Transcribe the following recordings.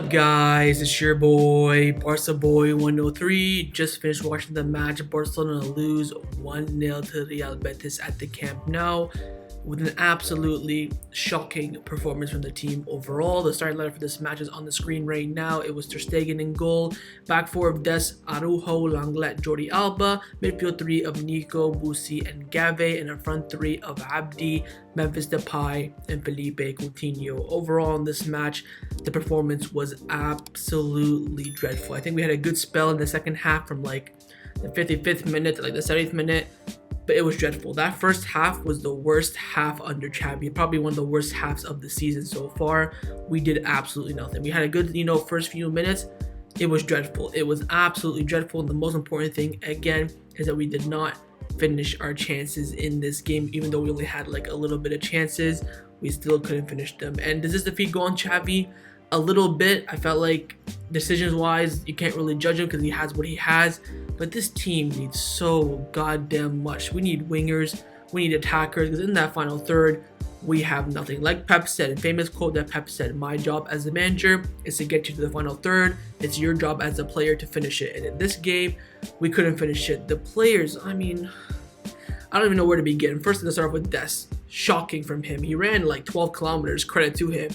up, guys? It's your boy, Barca Boy 103. Just finished watching the match. Barcelona lose 1-0 to Real Betis at the Camp Nou with an absolutely shocking performance from the team overall. The starting lineup for this match is on the screen right now. It was Ter Stegen in goal, back four of Des, Araujo, Langlet, Jordi Alba, midfield three of Nico, Busi, and Gave, and a front three of Abdi, Memphis, Depay, and Felipe Coutinho. Overall in this match, the performance was absolutely dreadful. I think we had a good spell in the second half from like the 55th minute to like the 70th minute. But it was dreadful. That first half was the worst half under Xavi, probably one of the worst halves of the season so far. We did absolutely nothing. We had a good, first few minutes. It was dreadful. It was absolutely dreadful. And the most important thing, again, is that we did not finish our chances in this game. Even though we only had like a little bit of chances, we still couldn't finish them. And does this defeat go on Xavi? A little bit. I felt like decisions-wise, you can't really judge him because he has what he has. But this team needs so goddamn much. We need wingers, we need attackers, because in that final third, we have nothing. Like Pep said, a famous quote that Pep said, "My job as a manager is to get you to the final third. It's your job as a player to finish it." And in this game, we couldn't finish it. The players, I don't even know where to begin. First, let's start off with Des. Shocking from him. He ran like 12 kilometers, credit to him.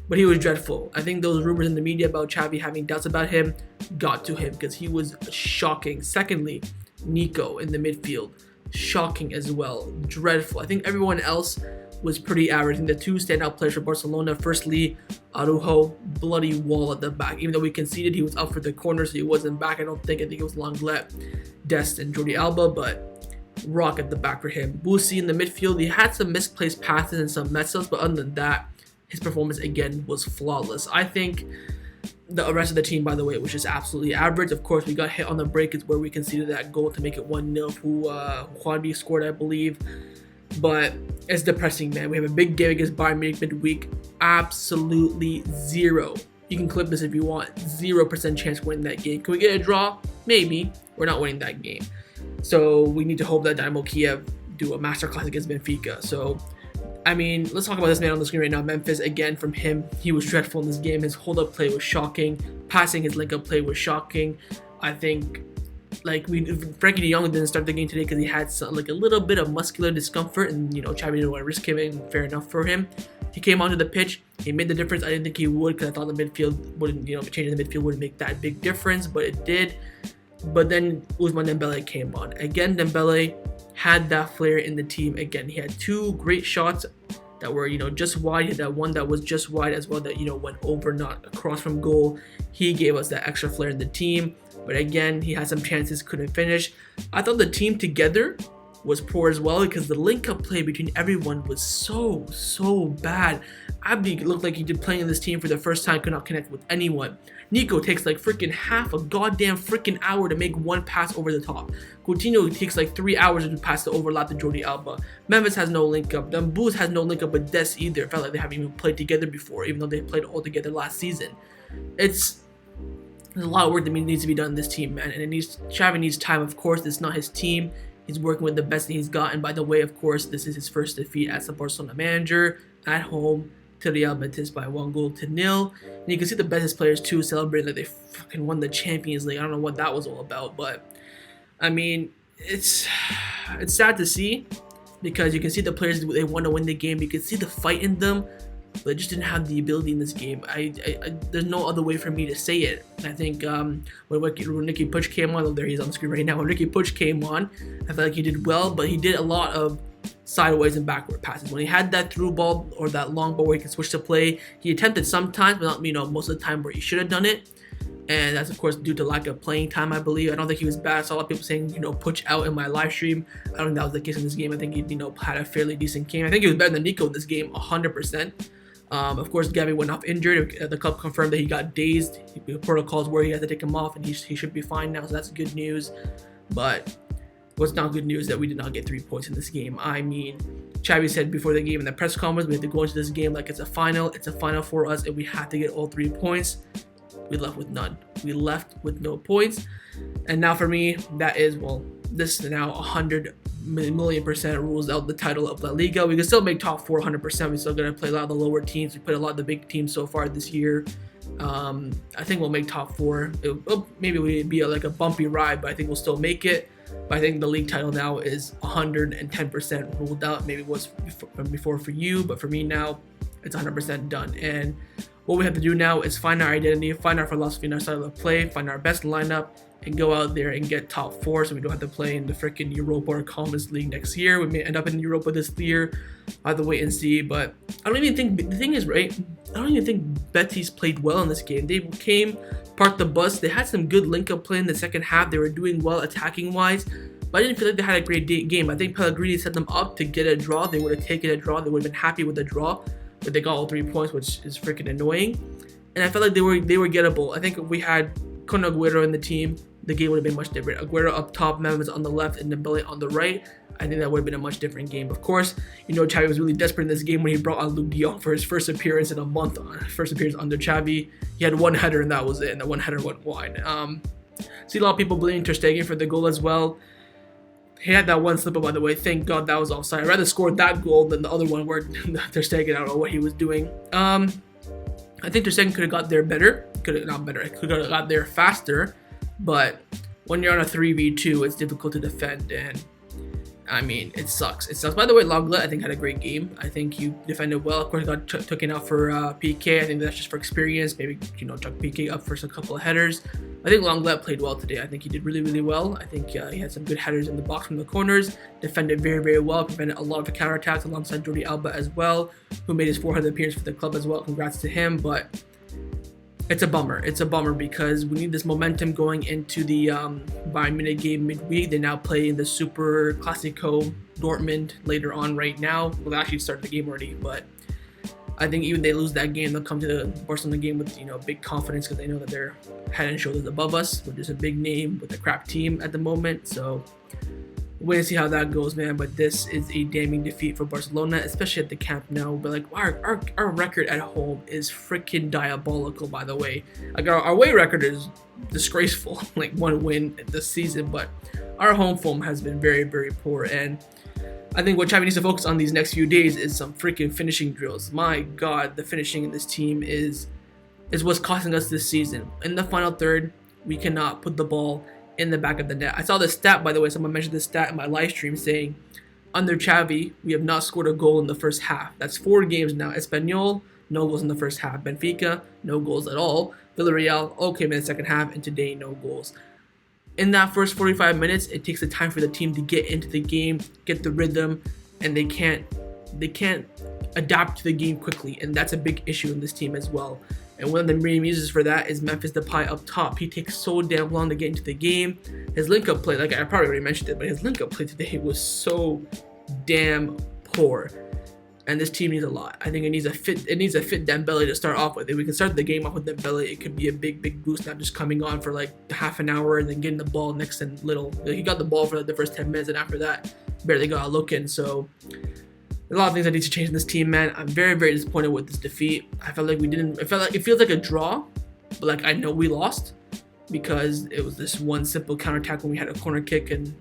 But he was dreadful. I think those rumors in the media about Xavi having doubts about him got to him because he was shocking. Secondly, Nico in the midfield, shocking as well. Dreadful. I think everyone else was pretty average. And the two standout players for Barcelona, firstly, Araujo, bloody wall at the back. Even though we conceded, he was up for the corner, so he wasn't back. I think it was Langlet, Dest, and Jordi Alba, but rock at the back for him. Busi in the midfield, he had some misplaced passes and some mess-ups, but other than that, his performance again was flawless. I think the rest of the team, by the way, was just absolutely average. Of course, we got hit on the break, is where we conceded that goal to make it 1-0. Juanbi scored, I believe. But it's depressing, man. We have a big game against Bayern Munich midweek. Absolutely zero. You can clip this if you want. 0% chance of winning that game. Can we get a draw? Maybe. We're not winning that game. So we need to hope that Dynamo Kiev do a masterclass against Benfica. So let's talk about this man on the screen right now. Memphis, again, from him, he was dreadful in this game. His hold-up play was shocking. Passing his link-up play was shocking. I think, Frankie de Jong didn't start the game today because he had a little bit of muscular discomfort, and, Xavi didn't want to risk him, and fair enough for him. He came onto the pitch. He made the difference. I didn't think he would because I thought the midfield wouldn't, changing the midfield wouldn't make that big difference, but it did. But then Ousmane Dembele came on. Again, Dembele had that flair in the team again. He had two great shots that were, just wide. He had that one that was just wide as well that, went over, not across from goal. He gave us that extra flair in the team. But again, he had some chances, couldn't finish. I thought the team together was poor as well because the link-up play between everyone was so bad. Abdi looked like he did playing in this team for the first time, could not connect with anyone. Nico takes like freaking half a goddamn freaking hour to make one pass over the top. Coutinho takes like 3 hours to pass the overlap to Jordi Alba. Memphis has no link-up. Then Booz has no link-up with Des either. It felt like they haven't even played together before, even though they played all together last season. There's a lot of work that needs to be done in this team, man. And Xavi needs time, of course. It's not his team. He's working with the best that he's got. And by the way, of course, this is his first defeat as a Barcelona manager at home to Real Betis by 1-0. And you can see the Betis players too celebrating like they fucking won the Champions League. I don't know what that was all about, but it's sad to see because you can see the players, they want to win the game. You can see the fight in them, but they just didn't have the ability in this game. There's no other way for me to say it. I think when Ricky Puig came on, there he is on the screen right now. When Ricky Puig came on, I felt like he did well, but he did a lot of sideways and backward passes. When he had that through ball or that long ball where he can switch to play, he attempted sometimes, but not most of the time where he should have done it. And that's of course due to lack of playing time, I believe. I don't think he was bad. I saw a lot of people saying, Puig out in my live stream. I don't think that was the case in this game. I think he, had a fairly decent game. I think he was better than Nico in this game, 100%. Of course, Gabby went off injured. The club confirmed that he got dazed. The protocols where he had to take him off, and he should be fine now, so that's good news. But what's not good news is that we did not get 3 points in this game. Xavi said before the game in the press conference, we have to go into this game like it's a final. It's a final for us, and we have to get all 3 points. We left with none. We left with no points. And now for me, that is, this is now 100,000,000% rules out the title of La Liga. We can still make top 4 100%. We're still going to play a lot of the lower teams. We played a lot of the big teams so far this year. I think we'll make top 4. Maybe we'll be like a bumpy ride, but I think we'll still make it. But I think the league title now is 110% ruled out. Maybe it was before for you, but for me now, it's 100% done. And what we have to do now is find our identity, find our philosophy and our style of play, find our best lineup, and go out there and get top 4 so we don't have to play in the freaking Europa or Conference League next year. We may end up in Europa this year. I have to wait and see, but I don't even think, the thing is, right, I don't even think Betis played well in this game. They came, parked the bus, they had some good link-up play in the second half, they were doing well attacking-wise, but I didn't feel like they had a great game. I think Pellegrini set them up to get a draw. They would have taken a draw, they would have been happy with the draw, but they got all 3 points, which is freaking annoying. And I felt like they were gettable. I think if we had Kun Agüero in the team, the game would have been much different. Agüero up top, Memphis on the left, and Depay on the right. I think that would have been a much different game. Of course, Xavi was really desperate in this game when he brought on Luke de Jong for his first appearance in a month, first appearance under Xavi. He had one header and that was it, and that one header went wide. See a lot of people blaming Ter Stegen for the goal as well. He had that one slip up, by the way. Thank God that was offside. I'd rather score that goal than the other one where Ter Stegen, I don't know what he was doing. I think Ter Stegen could have got there better. Could have got there faster. But when you're on a 3v2, it's difficult to defend, and I mean, it sucks. By the way, Lenglet, I think, had a great game. I think he defended well. Of course, he got taken out for Pique. I think that's just for experience. Maybe, chuck Pique up for a couple of headers. I think Lenglet played well today. I think he did really, really well. I think he had some good headers in the box from the corners. Defended very, very well. Prevented a lot of the counterattacks alongside Jordi Alba as well, who made his 400th appearance for the club as well. Congrats to him. But it's a bummer. It's a bummer because we need this momentum going into the Bayern Munich game midweek. They now play in the Super Classico Dortmund later on right now. Well, they actually started the game already, but I think even if they lose that game, they'll come to the Barcelona game with big confidence because they know that they're head and shoulders above us, which is a big name with a crap team at the moment. So wait and see how that goes, man. But this is a damning defeat for Barcelona, especially at the Camp Nou. But like our record at home is freaking diabolical, by the way. Like our away record is disgraceful, like 1 win this season. But our home form has been very, very poor. And I think what Xavi needs to focus on these next few days is some freaking finishing drills. My God, the finishing in this team is what's costing us this season. In the final third, we cannot put the ball in the back of the net. I saw this stat, by the way. Someone mentioned this stat in my live stream saying, under Xavi, we have not scored a goal in the first half. That's 4 games now. Espanyol, no goals in the first half. Benfica, no goals at all. Villarreal, okay in the second half, and today, no goals. In that first 45 minutes, it takes the time for the team to get into the game, get the rhythm, and they can't adapt to the game quickly, and that's a big issue in this team as well. And one of the main reasons for that is Memphis Depay up top. He takes so damn long to get into the game. His link-up play, like I probably already mentioned it, but his link-up play today was so damn poor. And this team needs a lot. I think it needs a fit Dembele to start off with. If we can start the game off with Dembele, it could be a big, big boost, not just coming on for like half an hour and then getting the ball next and little. He got the ball for like the first 10 minutes, and after that, barely got a look in. So a lot of things that need to change in this team, man. I'm very, very disappointed with this defeat. I felt like it feels like a draw, but like I know we lost because it was this one simple counterattack when we had a corner kick and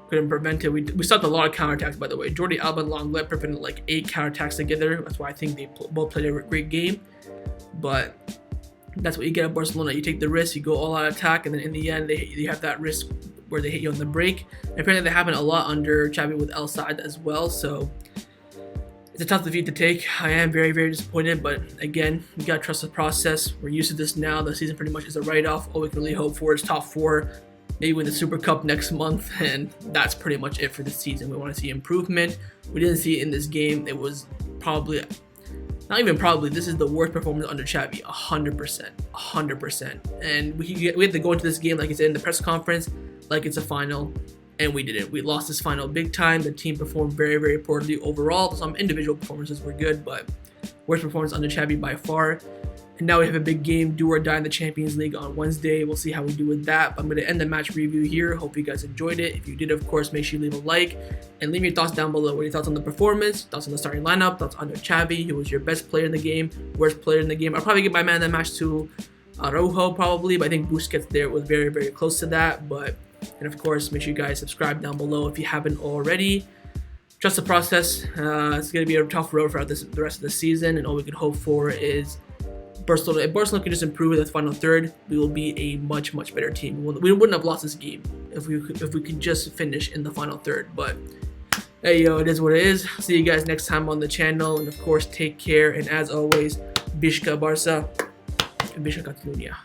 couldn't prevent it. We stopped a lot of counterattacks, by the way. Jordi Alba and Lenglet prevented like 8 counterattacks together. That's why I think they both played a great game. But that's what you get at Barcelona. You take the risk, you go all out attack, and then in the end, you have that risk where they hit you on the break. And apparently, that happened a lot under Xavi with El Saad as well. So it's a tough defeat to take. I am very, very disappointed, but again, we gotta trust the process. We're used to this now. The season pretty much is a write-off. All we can really hope for is top 4, maybe win the Super Cup next month, and that's pretty much it for the season. We want to see improvement. We didn't see it in this game. It was probably, not even probably, this is the worst performance under Xavi, 100%. And we had to go into this game, like he said in the press conference, like it's a final. And we didn't. We lost this final big time. The team performed very, very poorly overall. Some individual performances were good, but worst performance under Xavi by far. And now we have a big game, do or die in the Champions League on Wednesday. We'll see how we do with that. But I'm going to end the match review here. Hope you guys enjoyed it. If you did, of course, make sure you leave a like and leave your thoughts down below. What are your thoughts on the performance, thoughts on the starting lineup, thoughts under Xavi, who was your best player in the game, worst player in the game. I'll probably give my man of the match to Araujo probably, but I think Busquets there was very, very close to that. And of course, make sure you guys subscribe down below if you haven't already. Trust the process. It's going to be a tough road throughout the rest of the season, and all we can hope for is Barcelona, if Barcelona can just improve that final third, we will be a much better team. We wouldn't have lost this game if we could just finish in the final third. But hey, yo, it is what it is. See you guys next time on the channel, and of course, take care. And as always, Visca Barça and Visca Catalunya.